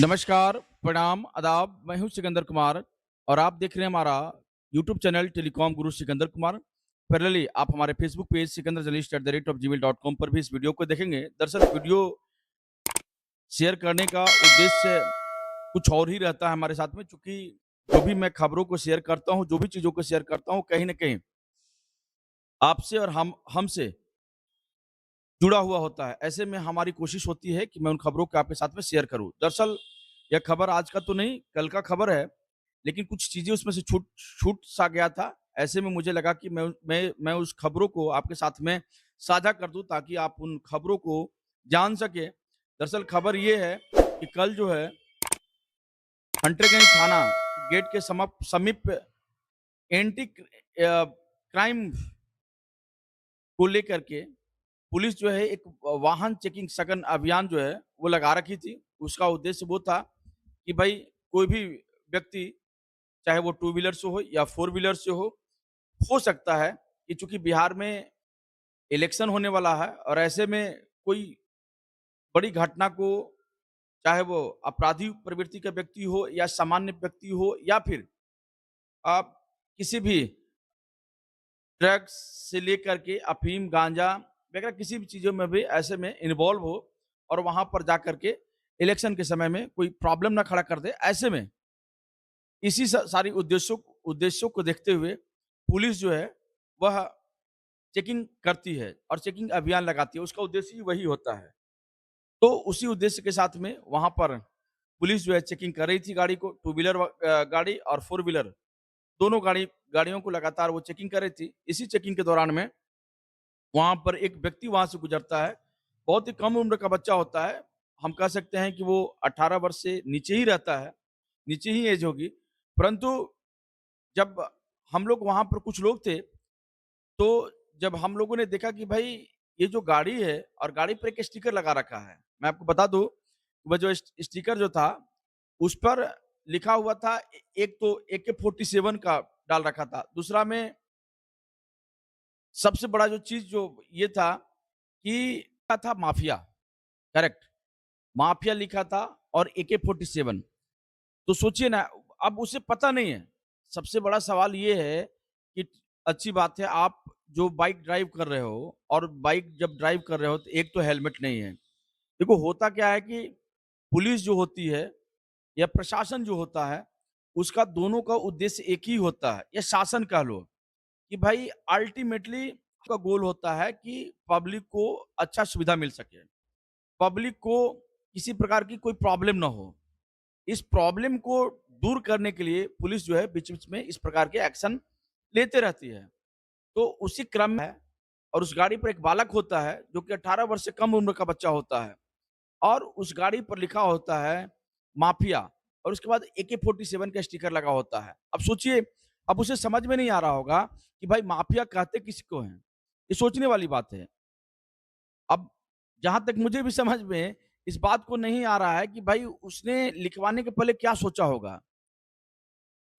नमस्कार, प्रणाम, आदाब, मैं हूँ सिकंदर कुमार और आप देख रहे हैं हमारा यूट्यूब चैनल टेलीकॉम गुरु सिकंदर कुमार। पैरेलली आप हमारे Facebook page Sikandar journalist @gmail.com पर भी इस वीडियो को देखेंगे। दरअसल वीडियो शेयर करने का उद्देश्य कुछ और ही रहता है हमारे साथ में, चूँकि जो भी मैं खबरों को शेयर करता हूँ, जो भी चीज़ों को शेयर करता हूँ, कहीं न कहीं आपसे और हमसे जुड़ा हुआ होता है। ऐसे में हमारी कोशिश होती है कि मैं उन खबरों को आपके साथ में शेयर करूँ। दरअसल यह खबर आज का तो नहीं, कल का खबर है, लेकिन कुछ चीज़ें उसमें से छूट छूट सा गया था। ऐसे में मुझे लगा कि मैं उस खबरों को आपके साथ में साझा कर दूँ ताकि आप उन खबरों को जान सकें। दरअसल खबर ये है कि कल जो है हंटरगंज थाना गेट के समीप एंटी क्राइम को लेकर के पुलिस जो है एक वाहन चेकिंग सघन अभियान जो है वो लगा रखी थी। उसका उद्देश्य वो था कि भाई कोई भी व्यक्ति, चाहे वो टू व्हीलर से हो या फोर व्हीलर से हो सकता है कि चूंकि बिहार में इलेक्शन होने वाला है और ऐसे में कोई बड़ी घटना को, चाहे वो आपराधिक प्रवृत्ति का व्यक्ति हो या सामान्य व्यक्ति हो या फिर आप किसी भी ड्रग्स से लेकर के अफीम, गांजा वगैरह किसी भी चीज़ों में भी ऐसे में इन्वॉल्व हो और वहाँ पर जाकर के इलेक्शन के समय में कोई प्रॉब्लम ना खड़ा कर दे। ऐसे में इसी सारी उद्देश्यों को देखते हुए पुलिस जो है वह चेकिंग करती है और चेकिंग अभियान लगाती है। उसका उद्देश्य ही वही होता है। तो उसी उद्देश्य के साथ में वहाँ पर पुलिस जो है चेकिंग कर रही थी गाड़ी को, टू व्हीलर गाड़ी और फोर व्हीलर दोनों गाड़ियों को लगातार वो चेकिंग कर रही थी। इसी चेकिंग के दौरान में वहाँ पर एक व्यक्ति वहाँ से गुज़रता है, बहुत ही कम उम्र का बच्चा होता है। हम कह सकते हैं कि वो 18 वर्ष से नीचे ही रहता है, नीचे ही ऐज होगी। परंतु जब हम लोग वहाँ पर कुछ लोग थे, तो जब हम लोगों ने देखा कि भाई ये जो गाड़ी है और गाड़ी पर एक स्टिकर लगा रखा है। मैं आपको बता दूँ, वो जो स्टिकर जो था, उस पर लिखा हुआ था एक तो AK-47 का डाल रखा था। दूसरा में सबसे बड़ा जो चीज़ जो ये था कि क्या था माफिया, करेक्ट, माफिया लिखा था और AK-47। तो सोचिए ना, अब उसे पता नहीं है। सबसे बड़ा सवाल ये है कि अच्छी बात है आप जो बाइक ड्राइव कर रहे हो और बाइक जब ड्राइव कर रहे हो तो एक तो हेलमेट नहीं है। देखो होता क्या है कि पुलिस जो होती है या प्रशासन जो होता है, उसका दोनों का उद्देश्य एक ही होता है या शासन कह लो कि भाई अल्टीमेटली का गोल होता है कि पब्लिक को अच्छा सुविधा मिल सके। पब्लिक को किसी प्रकार की कोई प्रॉब्लम ना हो। इस प्रॉब्लम को दूर करने के लिए पुलिस जो है बीच-बीच में इस प्रकार के एक्शन लेते रहती है। तो उसी क्रम में है और उस गाड़ी पर एक बालक होता है जो कि 18 वर्ष से कम उम्र का बच्चा होता है और उस गाड़ी पर लिखा होता है माफिया और उसके बाद AK-47 का स्टिकर लगा होता है। अब सोचिए, अब उसे समझ में नहीं आ रहा होगा कि भाई माफिया कहते किसको हैं? ये सोचने वाली बात है। अब जहाँ तक मुझे भी समझ में इस बात को नहीं आ रहा है कि भाई उसने लिखवाने के पहले क्या सोचा होगा?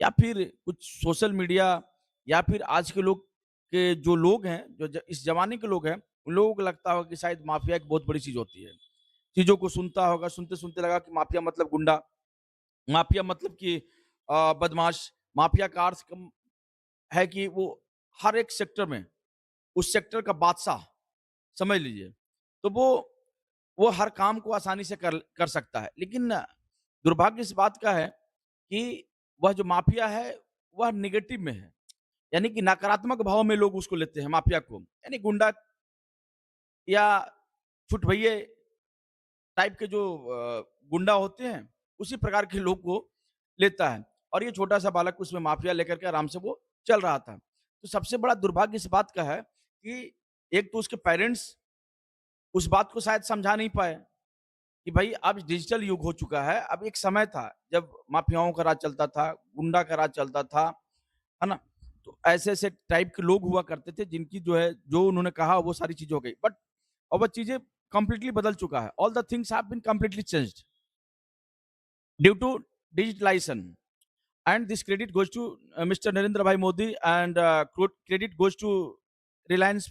या फिर कुछ सोशल मीडिया या फिर आज के लोग के जो लोग हैं, जो इस जमाने के लोग हैं, उन लोगों को लगता होगा कि शायद माफिया एक बहुत बड़ी चीज़ होती है। चीज़ों को सुनता होगा, सुनते-सुनते लगा कि माफिया मतलब गुंडा, माफिया मतलब कि बदमाश, माफिया का अर्थ कम है कि वो हर एक सेक्टर में, उस सेक्टर का बादशाह समझ लीजिए। तो वो हर काम को आसानी से कर सकता है। लेकिन दुर्भाग्य इस बात का है कि वह जो माफिया है, वह नेगेटिव में है। यानी कि नकारात्मक भाव में लोग उसको लेते हैं माफिया को। यानी गुंडा या छुटभइये टाइप के जो गुंडा होते हैं, उसी प्रकार के लोग को लेता है। और ये छोटा-सा बालक उसमें माफिया लेकर के आराम से वो चल रहा था। तो सबसे बड़ा दुर्भाग्य इस बात का है कि एक तो उसके पेरेंट्स उस बात को शायद समझा नहीं पाए कि भाई अब डिजिटल युग हो चुका है। अब एक समय था जब माफियाओं का राज चलता था, गुंडा का राज चलता था, है ना? तो ऐसे-ऐसे टाइप के लोग हुआ करते थे जिनकी जो है जो उन्होंने कहा वो सारी चीज़ें हो गई। बट अब वो चीज़ें कंप्लीटली बदल चुका है। All the things have been completely changed due to digitalisation and this credit goes to mister Narendra bhai Modi and credit goes to Reliance.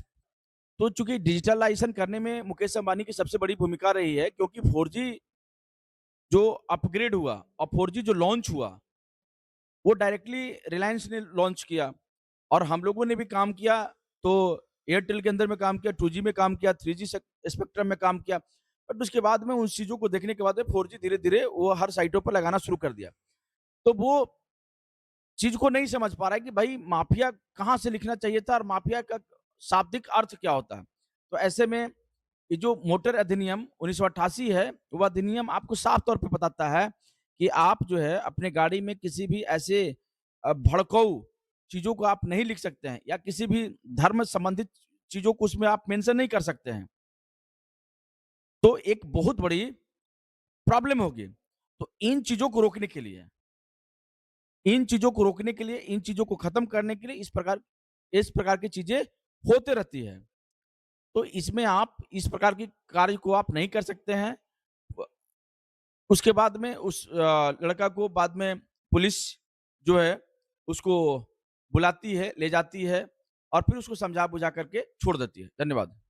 तो चूँकि डिजिटलाइज़ेशन करने में मुकेश अंबानी की सबसे बड़ी भूमिका रही है क्योंकि 4G जो अपग्रेड हुआ और 4G जो लॉन्च हुआ, वो डायरेक्टली रिलायंस ने लॉन्च किया और हम लोगों ने भी काम किया, तो एयरटेल के अंदर में काम किया, 2G में काम किया, 3G स्पेक्ट्रम में काम किया। बट उसके बाद में उन चीज़ों को देखने के बाद में 4G धीरे-धीरे वो हर साइटों पर लगाना शुरू कर दिया। तो वो चीज़ को नहीं समझ पा रहा है कि भाई माफिया कहाँ से लिखना चाहिए था और माफिया का शाब्दिक अर्थ क्या होता है। तो ऐसे में ये जो मोटर अधिनियम 1988 है, वो अधिनियम आपको साफ तौर पे बताता है कि आप जो है अपने गाड़ी में किसी भी ऐसे भड़काऊ चीज़ों को आप नहीं लिख सकते हैं या किसी भी धर्म संबंधित चीज़ों को उसमें आप मेंशन नहीं कर सकते हैं। तो एक बहुत बड़ी प्रॉब्लम होगी। तो इन चीज़ों को रोकने के लिए, इन चीज़ों को खत्म करने के लिए इस प्रकार की चीज़ें होते रहती है। तो इसमें आप इस प्रकार की कार्य को आप नहीं कर सकते हैं। व उसके बाद में उस लड़का को बाद में पुलिस जो है उसको बुलाती है, ले जाती है और फिर उसको समझा-बुझा करके छोड़ देती है। धन्यवाद।